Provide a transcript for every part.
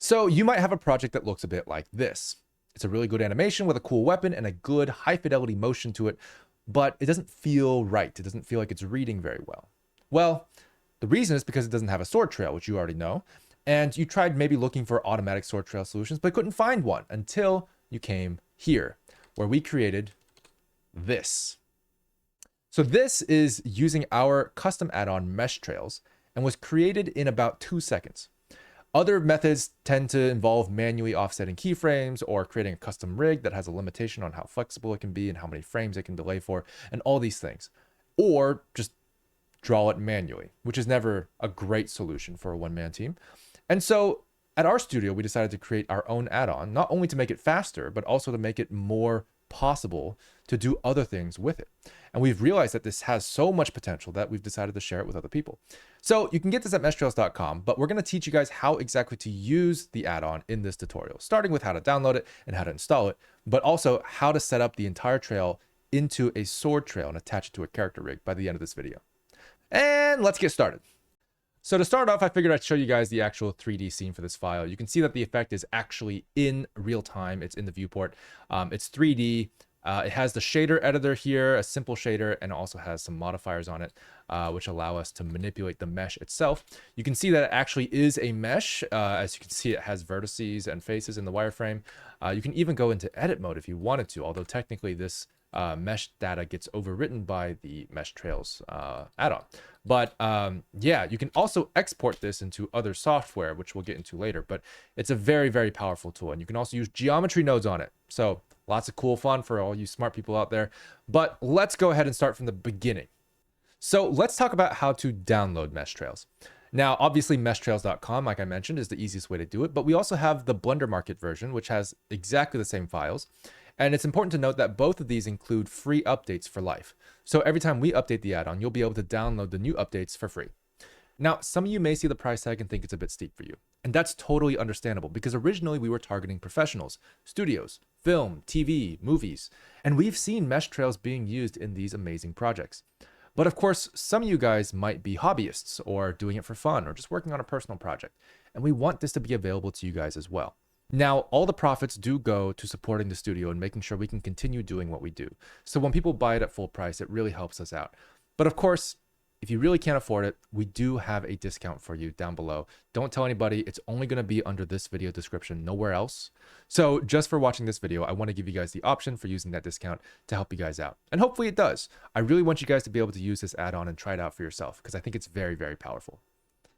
So you might have a project that looks a bit like this. It's a really good animation with a cool weapon and a good high fidelity motion to it, but it doesn't feel right. It doesn't feel like it's reading very well. Well, the reason is because it doesn't have a sword trail, which you already know. And you tried maybe looking for automatic sword trail solutions, but couldn't find one until you came here, where we created this. So this is using our custom add-on mesh trails and was created in about 2 seconds. Other methods tend to involve manually offsetting keyframes or creating a custom rig that has a limitation on how flexible it can be and how many frames it can delay for, and all these things. Or just draw it manually, which is never a great solution for a one-man team. And so at our studio, we decided to create our own add-on, not only to make it faster, but also to make it more possible to do other things with it. And we've realized that this has so much potential that we've decided to share it with other people. So you can get this at meshtrails.com, but we're going to teach you guys how exactly to use the add-on in this tutorial, starting with how to download it and how to install it, but also how to set up the entire trail into a sword trail and attach it to a character rig by the end of this video. And let's get started. So to start off, I figured I'd show you guys the actual 3D scene for this file. You can see that the effect is actually in real time. It's in the viewport. It's 3D. It has the shader editor here, a simple shader, and also has some modifiers on it, which allow us to manipulate the mesh itself. You can see that it actually is a mesh. As you can see, it has vertices and faces in the wireframe. You can even go into edit mode if you wanted to, although technically this mesh data gets overwritten by the mesh trails add-on. But yeah, you can also export this into other software, which we'll get into later. But it's a very, very powerful tool. And you can also use geometry nodes on it. So lots of cool fun for all you smart people out there. But let's go ahead and start from the beginning. So let's talk about how to download mesh trails. Now, obviously, meshtrails.com, like I mentioned, is the easiest way to do it. But we also have the Blender Market version, which has exactly the same files. And it's important to note that both of these include free updates for life. So every time we update the add-on, you'll be able to download the new updates for free. Now, some of you may see the price tag and think it's a bit steep for you. And that's totally understandable because originally we were targeting professionals, studios, film, TV, movies, and we've seen mesh trails being used in these amazing projects. But of course, some of you guys might be hobbyists or doing it for fun or just working on a personal project. And we want this to be available to you guys as well. Now, all the profits do go to supporting the studio and making sure we can continue doing what we do. So when people buy it at full price, it really helps us out. But of course, if you really can't afford it, we do have a discount for you down below. Don't tell anybody. It's only going to be under this video description, nowhere else. So just for watching this video, I want to give you guys the option for using that discount to help you guys out. And hopefully it does. I really want you guys to be able to use this add-on and try it out for yourself because I think it's very, very powerful.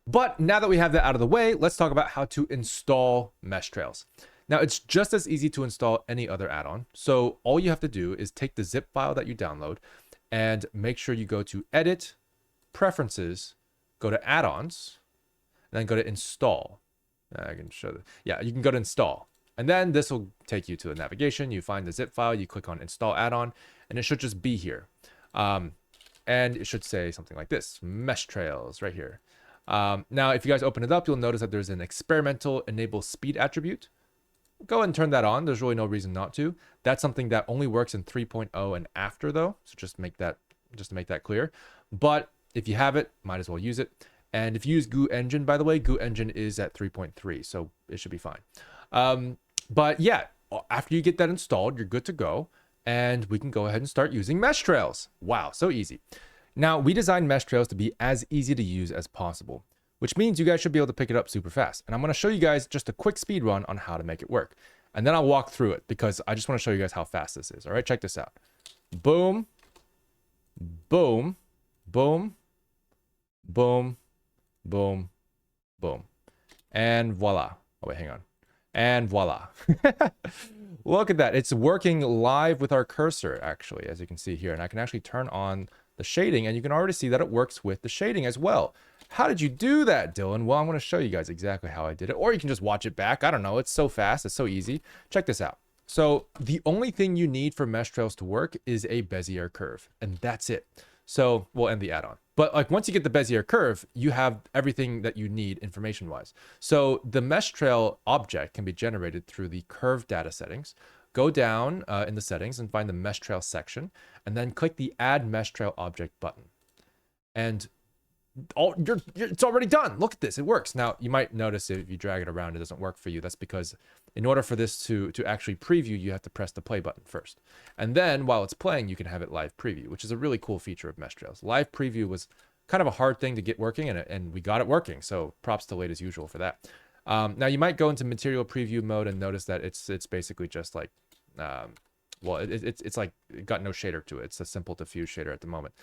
But now that we have that out of the way, let's talk about how to install mesh trails. Now, it's just as easy to install any other add-on. So all you have to do is take the zip file that you download and make sure you go to Edit, Preferences, go to Add-ons, and then go to Install. I can show that. Yeah, you can go to Install. And then this will take you to the navigation. You find the zip file, you click on Install Add-on, and it should just be here. And it should say something like this, Mesh Trails right here. Now, if you guys open it up, you'll notice that there's an experimental enable speed attribute. Go ahead and turn that on. There's really no reason not to. That's something that only works in 3.0 and after though. So just to make that clear. But if you have it, might as well use it. And if you use Goo Engine, by the way, Goo Engine is at 3.3, so it should be fine. But yeah, after you get that installed, you're good to go. And we can go ahead and start using mesh trails. Wow, so easy. Now, we designed mesh trails to be as easy to use as possible, which means you guys should be able to pick it up super fast. And I'm going to show you guys just a quick speed run on how to make it work. And then I'll walk through it because I just want to show you guys how fast this is. All right, check this out. Boom, boom, boom, boom, boom, boom. And voila. Oh, wait, hang on. And voila. Look at that. It's working live with our cursor, actually, as you can see here. And I can actually turn on the shading, and you can already see that it works with the shading as well. How did you do that, Dylan? Well, I'm going to show you guys exactly how I did it, or you can just watch it back. I don't know. It's so fast. It's so easy. Check this out. So the only thing you need for mesh trails to work is a Bezier curve, and that's it. So we'll end the add-on. But like once you get the Bezier curve, you have everything that you need information-wise. So the mesh trail object can be generated through the curve data settings. Go down in the settings and find the mesh trail section, and then click the Add Mesh Trail Object button. And it's already done. Look at this, it works. Now you might notice if you drag it around, it doesn't work for you. That's because in order for this to actually preview, you have to press the play button first. And then while it's playing, you can have it live preview, which is a really cool feature of Mesh Trails. Live preview was kind of a hard thing to get working, and we got it working. So props to Late as Usual for that. Now you might go into material preview mode and notice that it's basically just like, well, it's like it got no shader to it. It's a simple diffuse shader at the moment.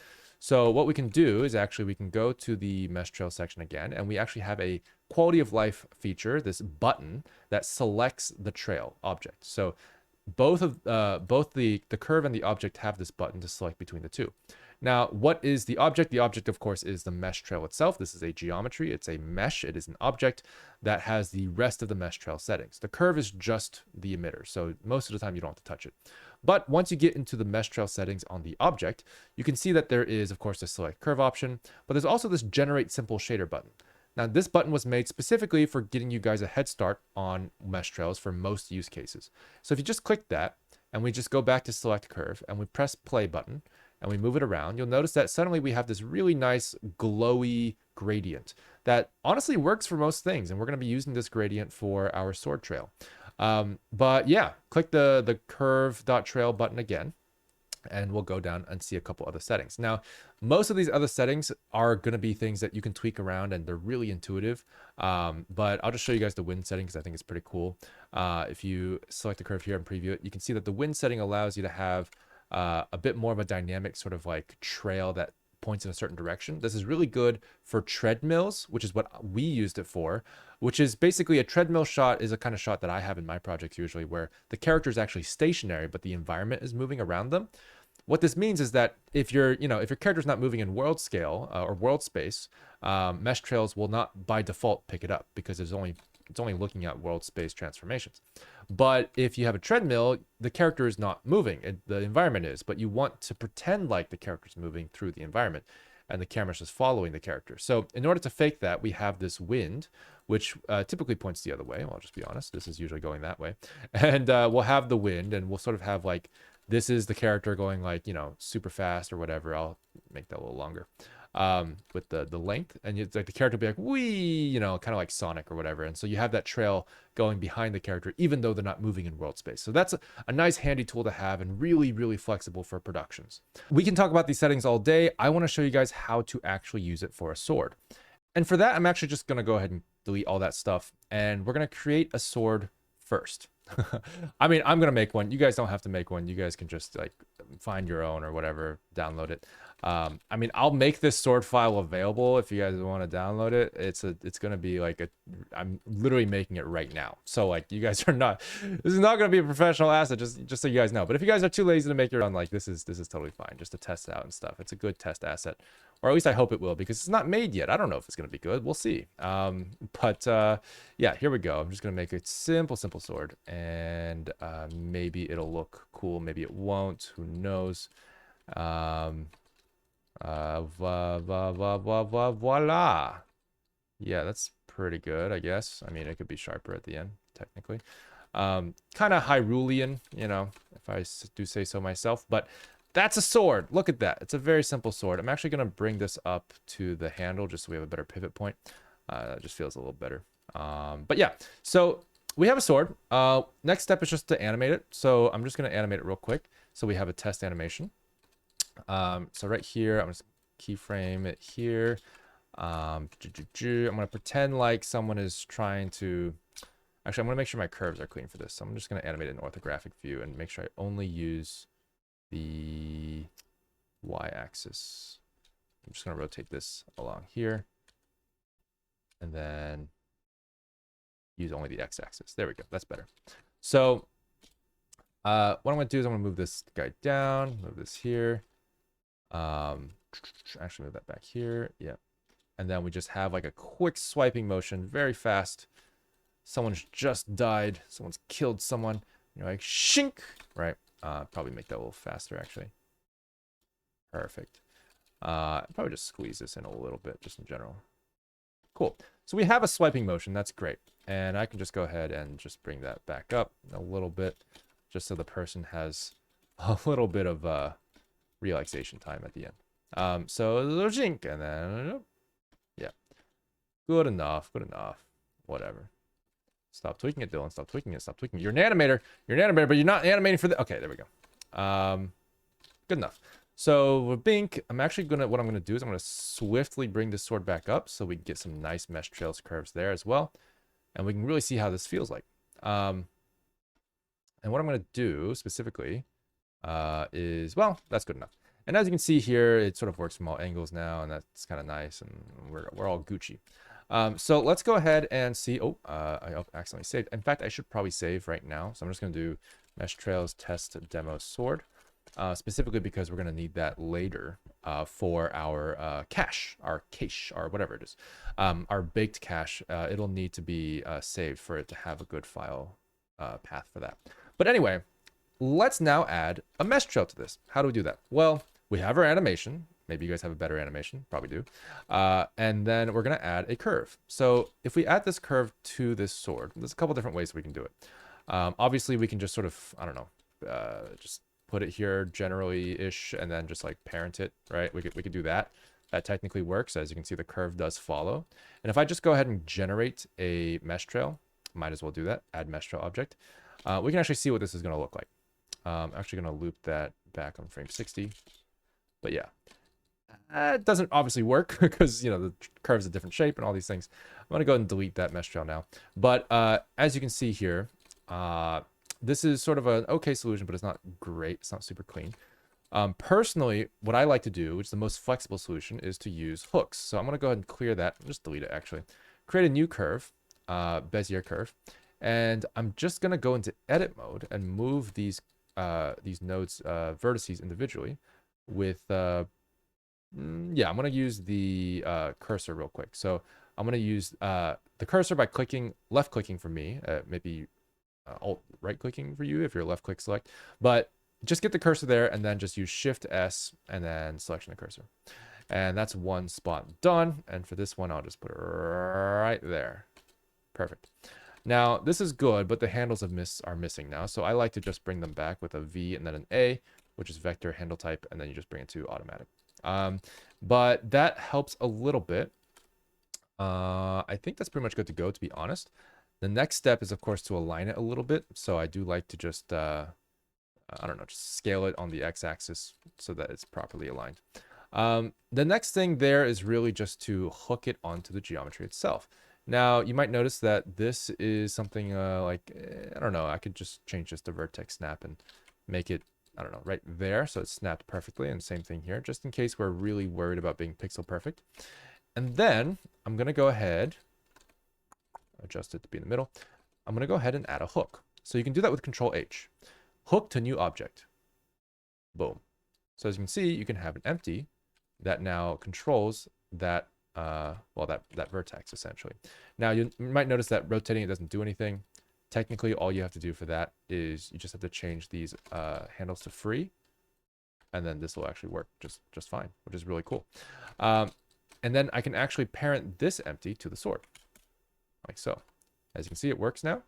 So what we can do is actually we can go to the mesh trail section again, and we actually have a quality of life feature, this button that selects the trail object. So both the curve and the object have this button to select between the two. Now, what is the object? The object, of course, is the mesh trail itself. This is a geometry. It's a mesh. It is an object that has the rest of the mesh trail settings. The curve is just the emitter, so most of the time you don't have to touch it. But once you get into the mesh trail settings on the object, you can see that there is, of course, the select curve option, but there's also this generate simple shader button. Now, this button was made specifically for getting you guys a head start on mesh trails for most use cases. So if you just click that, and we just go back to select curve, and we press play button, and we move it around, you'll notice that suddenly we have this really nice glowy gradient that honestly works for most things. And we're going to be using this gradient for our sword trail. But yeah, click the curve.trail button again, and we'll go down and see a couple other settings. Now, most of these other settings are going to be things that you can tweak around, and they're really intuitive. But I'll just show you guys the wind setting because I think it's pretty cool. If you select the curve here and preview it, you can see that the wind setting allows you to have a bit more of a dynamic sort of like trail that points in a certain direction. This is really good for treadmills, which is what we used it for, which is basically a treadmill shot is a kind of shot that I have in my projects usually where the character is actually stationary, but the environment is moving around them. What this means is that if your character's not moving in world scale or world space, mesh trails will not by default pick it up because it's only looking at world space transformations. But if you have a treadmill, the character is not moving, the environment is, but you want to pretend like the character's moving through the environment and the camera's just following the character. So in order to fake that, we have this wind, which typically points the other way. Well, I'll just be honest, this is usually going that way. And we'll have the wind, and we'll sort of have like, this is the character going like, super fast or whatever. I'll make that a little longer. With the length, and it's like the character will be like wee, kind of like Sonic or whatever, and so you have that trail going behind the character even though they're not moving in world space. So that's a nice handy tool to have and really flexible for productions. We can talk about these settings all day. I want to show you guys how to actually use it for a sword, and for that I'm actually just going to go ahead and delete all that stuff, and we're going to create a sword first. I mean, I'm gonna make one. You guys don't have to make one. You guys can just like find your own or whatever, download it. I mean, I'll make this sword file available if you guys want to download it. It's gonna be like I'm literally making it right now. So like you guys are not, this is not gonna be a professional asset, just so you guys know. But if you guys are too lazy to make your own, like this is totally fine, just to test it out and stuff. It's a good test asset, or at least I hope it will, because it's not made yet. I don't know if it's gonna be good. We'll see. Yeah, here we go. I'm just gonna make a simple sword, and maybe it'll look cool, maybe it won't. Who knows? Voila. Yeah, that's pretty good, I guess. I mean, it could be sharper at the end, technically. Kind of Hyrulean, if I do say so myself, but that's a sword. Look at that. It's a very simple sword. I'm actually going to bring this up to the handle just so we have a better pivot point. That just feels a little better. But yeah, so we have a sword. Next step is just to animate it. So I'm just going to animate it real quick. So we have a test animation. So right here, I'm just keyframe it here. I'm going to pretend like someone is trying to, actually, I'm going to make sure my curves are clean for this. So I'm just going to animate it in orthographic view and make sure I only use the y-axis. I'm just going to rotate this along here and then use only the x-axis. There we go. That's better. So what I'm going to do is I'm going to move this guy down, move this here. Actually move that back here. Yeah. And then we just have like a quick swiping motion, very fast. Someone's just died. Someone's killed someone. Like shink, right? Probably make that a little faster, actually. Perfect. Probably just squeeze this in a little bit, just in general. Cool. So we have a swiping motion. That's great. And I can just go ahead and just bring that back up a little bit, just so the person has a little bit of relaxation time at the end. So a little jink, and then Good enough. Good enough. Whatever. Stop tweaking it, Dylan. Stop tweaking it. Stop tweaking it. You're an animator. You're an animator, but you're not animating for the... Okay, there we go. Good enough. So with Bink, I'm actually going to... What I'm going to do is I'm going to swiftly bring this sword back up so we can get some nice mesh trails curves there as well. And we can really see how this feels like. And what I'm going to do specifically is... Well, that's good enough. And as you can see here, it sort of works from all angles now, and that's kind of nice, and we're all Gucci. So let's go ahead and see. Oh, I accidentally saved. In fact, I should probably save right now. So I'm just going to do mesh trails test demo sword, specifically because we're going to need that later for our cache, or whatever it is, our baked cache. It'll need to be saved for it to have a good file path for that. But anyway, let's now add a mesh trail to this. How do we do that? Well, we have our animation. Maybe you guys have a better animation. Probably do. And then we're going to add a curve. So if we add this curve to this sword, there's a couple different ways we can do it. Obviously, we can just sort of, I don't know, just put it here generally-ish and then just like parent it, right? We could do that. That technically works. As you can see, the curve does follow. And if I just go ahead and generate a mesh trail, might as well do that. Add mesh trail object. We can actually see what this is going to look like. I'm actually going to loop that back on frame 60. But yeah. It doesn't obviously work because, you know, the curve's a different shape and all these things. I'm going to go ahead and delete that mesh trail now. But as you can see here, this is sort of an okay solution, but it's not great. It's not super clean. Personally, what I like to do, which is the most flexible solution, is to use hooks. So I'm going to go ahead and clear that. Just delete it, actually. Create a new curve, Bezier curve. And I'm just going to go into edit mode and move these nodes, vertices individually with... yeah, I'm going to use the cursor real quick. So I'm going to use the cursor by left clicking for me, maybe alt right clicking for you if you're left click select, but just get the cursor there and then just use Shift S and then selection of cursor. And that's one spot done. And for this one, I'll just put it right there. Perfect. Now this is good, but the handles are missing now. So I like to just bring them back with a V and then an A, which is vector handle type. And then you just bring it to automatic. But that helps a little bit. I think that's pretty much good to go, to be honest. The next step is, of course, to align it a little bit. So I do like to just, I don't know, just scale it on the x-axis so that it's properly aligned. The next thing there is really just to hook it onto the geometry itself. Now, you might notice that this is something like, I don't know, I could just change this to vertex snap and make it, I don't know, right there. So it's snapped perfectly. And same thing here, just in case we're really worried about being pixel perfect. And then I'm going to go ahead, adjust it to be in the middle. I'm going to go ahead and add a hook. So you can do that with Control H. Hook to new object. Boom. So as you can see, you can have an empty that now controls that, well, that vertex essentially. Now you might notice that rotating it doesn't do anything. Technically, all you have to do for that is you just have to change these handles to free, and then this will actually work just fine, which is really cool. And then I can actually parent this empty to the sword, like so. As you can see, it works now,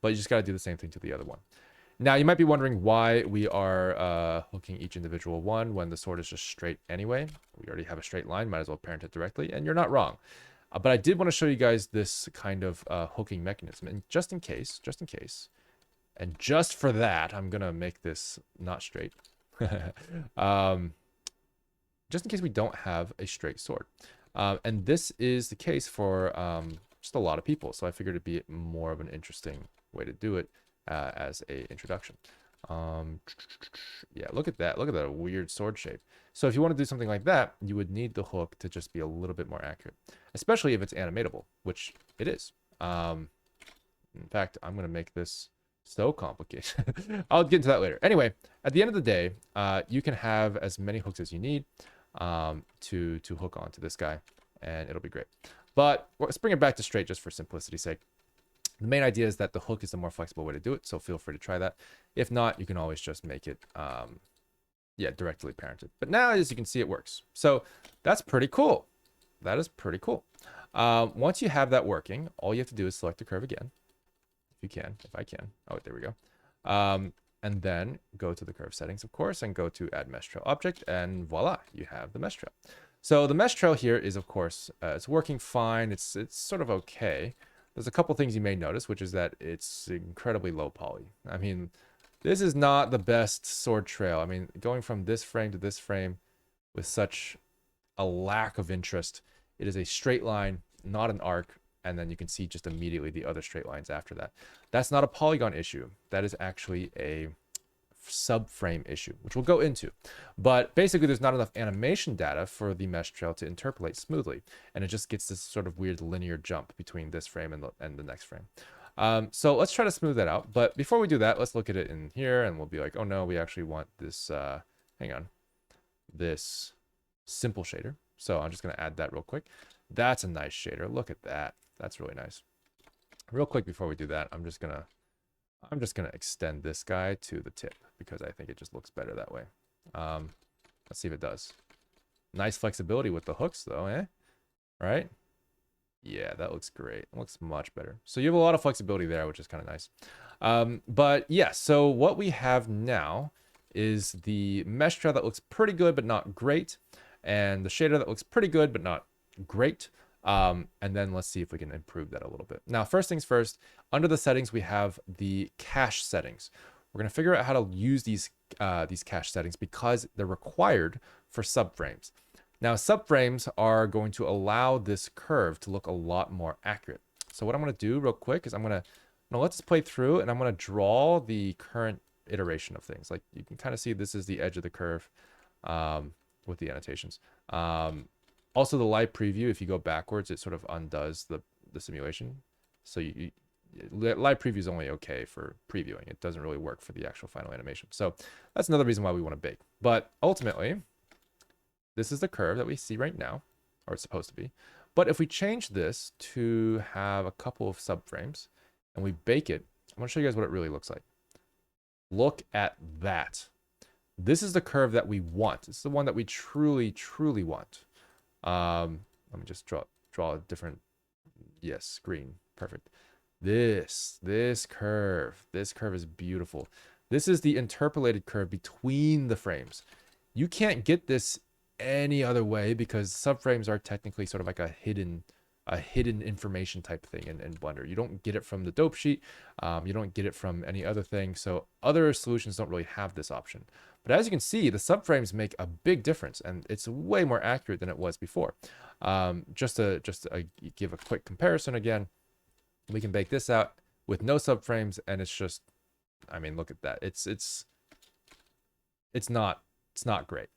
but you just got to do the same thing to the other one. Now, you might be wondering why we are hooking each individual one when the sword is just straight anyway. We already have a straight line, might as well parent it directly, and you're not wrong. But I did want to show you guys this kind of hooking mechanism, and just in case, and just for that, I'm going to make this not straight. Just in case we don't have a straight sword. And this is the case for just a lot of people, so I figured it'd be more of an interesting way to do it as a introduction. Yeah, look at that. Look at that weird sword shape. So if you want to do something like that, you would need the hook to just be a little bit more accurate, especially if it's animatable, which it is. In fact, I'm going to make this so complicated. I'll get into that later. Anyway, at the end of the day, you can have as many hooks as you need to hook onto this guy, and it'll be great. But let's bring it back to straight just for simplicity's sake. The main idea is that the hook is the more flexible way to do it, so feel free to try that. If not, you can always just make it, yeah, directly parented. But now, as you can see, it works. So that's pretty cool. That is pretty cool. Once you have that working, all you have to do is select the curve again. If you can, if I can. Oh, there we go. And then go to the curve settings, of course, and go to add mesh trail object, and voila, you have the mesh trail. So the mesh trail here is, of course, it's working fine. It's sort of okay. There's a couple things you may notice, which is that it's incredibly low poly. I mean, this is not the best sword trail. I mean, going from this frame to this frame with such a lack of interest. It is a straight line, not an arc, and then you can see just immediately the other straight lines after that. That's not a polygon issue. That is actually a subframe issue, which we'll go into. But basically, there's not enough animation data for the mesh trail to interpolate smoothly, and it just gets this sort of weird linear jump between this frame and the next frame. So let's try to smooth that out. But before we do that, let's look at it in here, and we'll be like, oh no, we actually want this, hang on, this simple shader. So I'm just going to add that real quick. That's a nice shader. Look at that. That's really nice. Real quick before we do that, I'm just gonna extend this guy to the tip because I think it just looks better that way. Let's see if it does. Nice flexibility with the hooks though, eh? Right? Yeah, that looks great. It looks much better. So you have a lot of flexibility there, which is kind of nice. But yeah, so what we have now is the mesh trail that looks pretty good but not great, and the shader that looks pretty good but not great. And then let's see if we can improve that a little bit. Now, first things first, under the settings, we have the cache settings. We're going to figure out how to use these cache settings because they're required for subframes. Now, subframes are going to allow this curve to look a lot more accurate. So what I'm going to do real quick is I'm going to let this play through, and I'm going to draw the current iteration of things. Like you can kind of see this is the edge of the curve with the annotations. Also, the live preview, if you go backwards, it sort of undoes the simulation. So live preview is only okay for previewing. It doesn't really work for the actual final animation. So that's another reason why we want to bake. But ultimately, this is the curve that we see right now, or it's supposed to be. But if we change this to have a couple of subframes and we bake it, I'm going to show you guys what it really looks like. Look at that. This is the curve that we want. It's the one that we truly, truly want. Let me just draw a different, yes, green, perfect. This curve is beautiful. This is the interpolated curve between the frames. You can't get this any other way because subframes are technically sort of like a hidden information type thing in Blender. You don't get it from the dope sheet. You don't get it from any other thing. So other solutions don't really have this option. But as you can see, the subframes make a big difference, and it's way more accurate than it was before. Just to give a quick comparison again, we can bake this out with no subframes, and it's just, I mean, look at that. It's not great.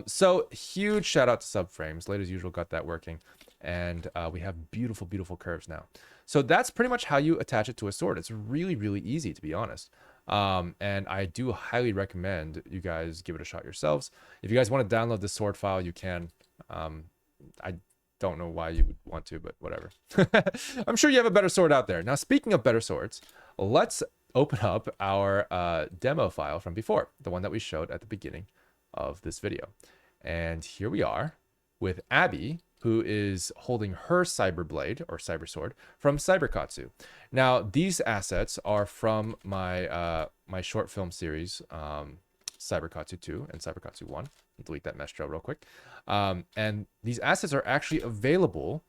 So huge shout out to subframes. Late as usual, got that working, and we have beautiful, beautiful curves now. So that's pretty much how you attach it to a sword. It's really, really easy, to be honest. And I do highly recommend you guys give it a shot yourselves. If you guys want to download the sword file, you can. I don't know why you would want to, but whatever. I'm sure you have a better sword out there. Now, speaking of better swords, let's open up our demo file from before, the one that we showed at the beginning of this video. And here we are with Abby, who is holding her cyber blade or cyber sword from Cyberkatsu. Now, these assets are from my my short film series, Cyberkatsu 2 and Cyberkatsu 1. Delete that mesh trail real quick. And these assets are actually available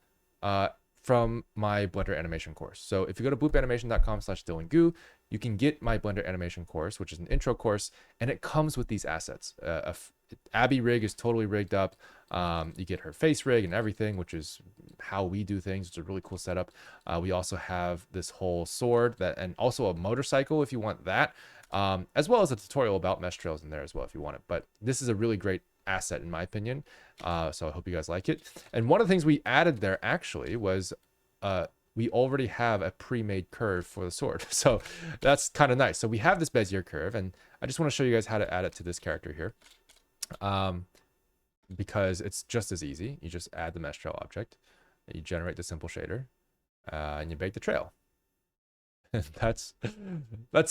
from my Blender animation course. So if you go to bloopanimation.com/DylanGoo, you can get my Blender animation course, which is an intro course, and it comes with these assets. Abby rig is totally rigged up. You get her face rig and everything, which is how we do things. It's a really cool setup. We also have this whole sword and also a motorcycle if you want that, as well as a tutorial about mesh trails in there as well if you want it. But this is a really great asset in my opinion, so I hope you guys like it. And one of the things we added there actually was we already have a pre-made curve for the sword, so that's kind of nice. So we have this Bezier curve, and I just want to show you guys how to add it to this character here, because it's just as easy. You just add the mesh trail object, you generate the simple shader, and you bake the trail. that's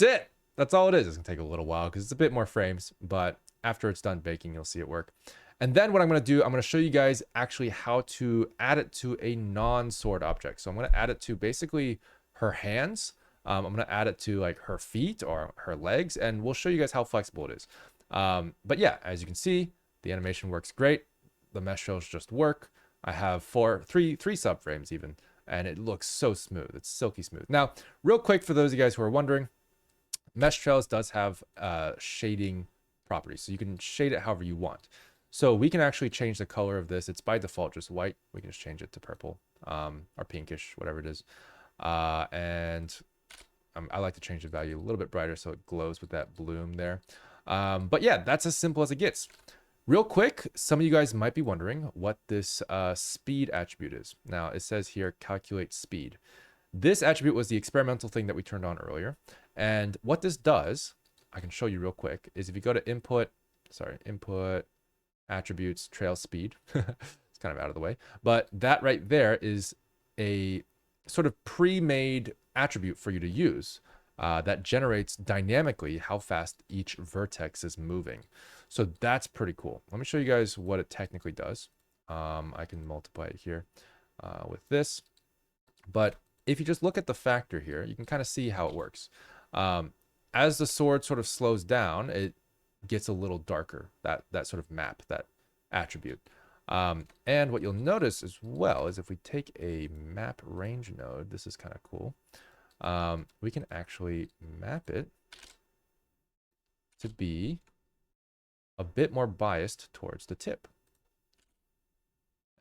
it. That's all it is. It's gonna take a little while because it's a bit more frames, but after it's done baking, you'll see it work. And then what I'm going to do, I'm going to show you guys actually how to add it to a non-sword object. So I'm going to add it to basically her hands. I'm going to add it to like her feet or her legs, and we'll show you guys how flexible it is. But yeah, as you can see, the animation works great. the mesh trails just work. I have three subframes even, and it looks so smooth. It's silky smooth. Now, real quick, for those of you guys who are wondering, mesh trails does have shading properties, so you can shade it however you want. So we can actually change the color of this. It's by default just white. We can just change it to purple, or pinkish, whatever it is. And I like to change the value a little bit brighter so it glows with that bloom there. But yeah, that's as simple as it gets. Real quick, some of you guys might be wondering what this speed attribute is. Now, it says here, calculate speed. This attribute was the experimental thing that we turned on earlier. And what this does, I can show you real quick, is if you go to input attributes, trail speed, it's kind of out of the way, but that right there is a sort of pre-made attribute for you to use that generates dynamically how fast each vertex is moving. So that's pretty cool. Let me show you guys what it technically does. I can multiply it here with this, but if you just look at the factor here, you can kind of see how it works. As the sword sort of slows down, it gets a little darker, that sort of map, that attribute. And what you'll notice as well is if we take a map range node, this is kind of cool. We can actually map it to be a bit more biased towards the tip,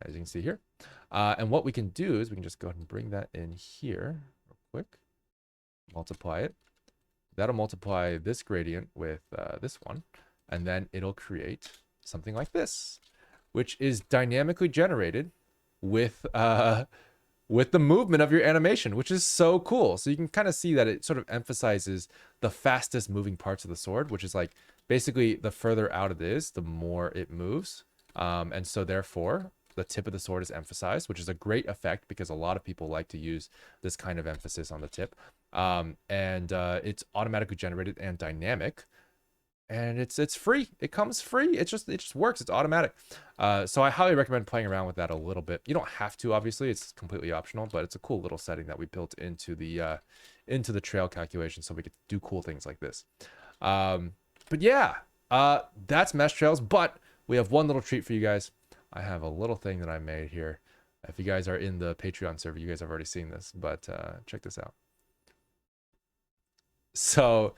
as you can see here. And what we can do is we can just go ahead and bring that in here real quick, multiply it. That'll multiply this gradient with this one, and then it'll create something like this, which is dynamically generated with the movement of your animation, which is so cool. So you can kind of see that it sort of emphasizes the fastest moving parts of the sword, which is like basically the further out it is, the more it moves. And so therefore, the tip of the sword is emphasized, which is a great effect because a lot of people like to use this kind of emphasis on the tip. It's automatically generated and dynamic. And it's free. It comes free. It just works. It's automatic. So I highly recommend playing around with that a little bit. You don't have to, obviously. It's completely optional, but it's a cool little setting that we built into the trail calculation, so we could do cool things like this. But yeah, that's mesh trails. But we have one little treat for you guys. I have a little thing that I made here. If you guys are in the Patreon server, you guys have already seen this, but check this out. So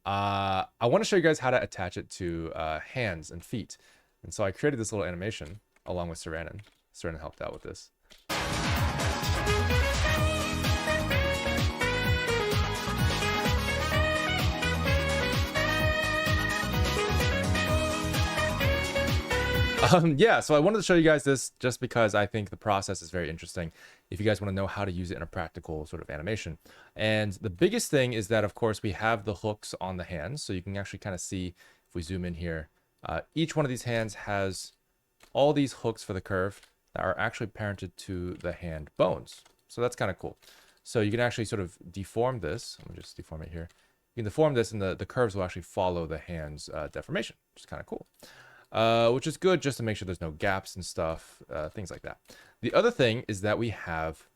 I want to show you guys how to attach it to hands and feet. And so I created this little animation along with Saranen. Saranen helped out with this. Yeah, so I wanted to show you guys this just because I think the process is very interesting if you guys want to know how to use it in a practical sort of animation. And the biggest thing is that, of course, we have the hooks on the hands. So you can actually kind of see, if we zoom in here, each one of these hands has all these hooks for the curve that are actually parented to the hand bones. So that's kind of cool. So you can actually sort of deform this. Let me just deform it here. You can deform this and the curves will actually follow the hand's deformation, which is kind of cool. Which is good just to make sure there's no gaps and stuff, things like that. The other thing is that we have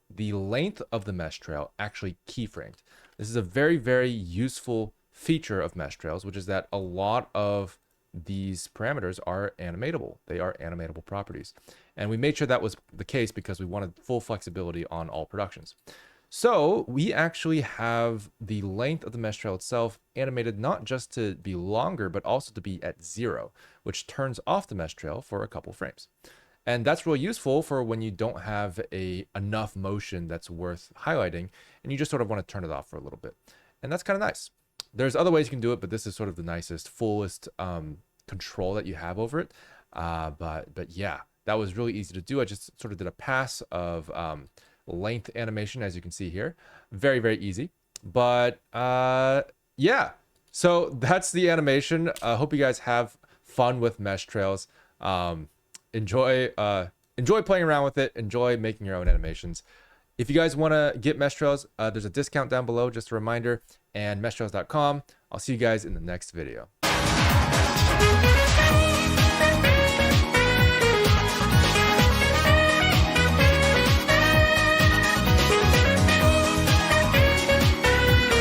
the length of the mesh trail actually keyframed. This is a very, very useful feature of mesh trails, which is that a lot of these parameters are animatable. They are animatable properties. And we made sure that was the case because we wanted full flexibility on all productions. So we actually have the length of the mesh trail itself animated not just to be longer, but also to be at 0, which turns off the mesh trail for a couple frames. And that's really useful for when you don't have enough motion that's worth highlighting, and you just sort of want to turn it off for a little bit. And that's kind of nice. There's other ways you can do it, but this is sort of the nicest, fullest control that you have over it. But yeah, that was really easy to do. I just sort of did a pass of length animation, as you can see here. Very, very easy. But yeah, so that's the animation. I hope you guys have fun with mesh trails. Enjoy playing around with it. Enjoy making your own animations. If you guys want to get mesh trails, there's a discount down below, just a reminder, and meshtrails.com. I'll see you guys in the next video.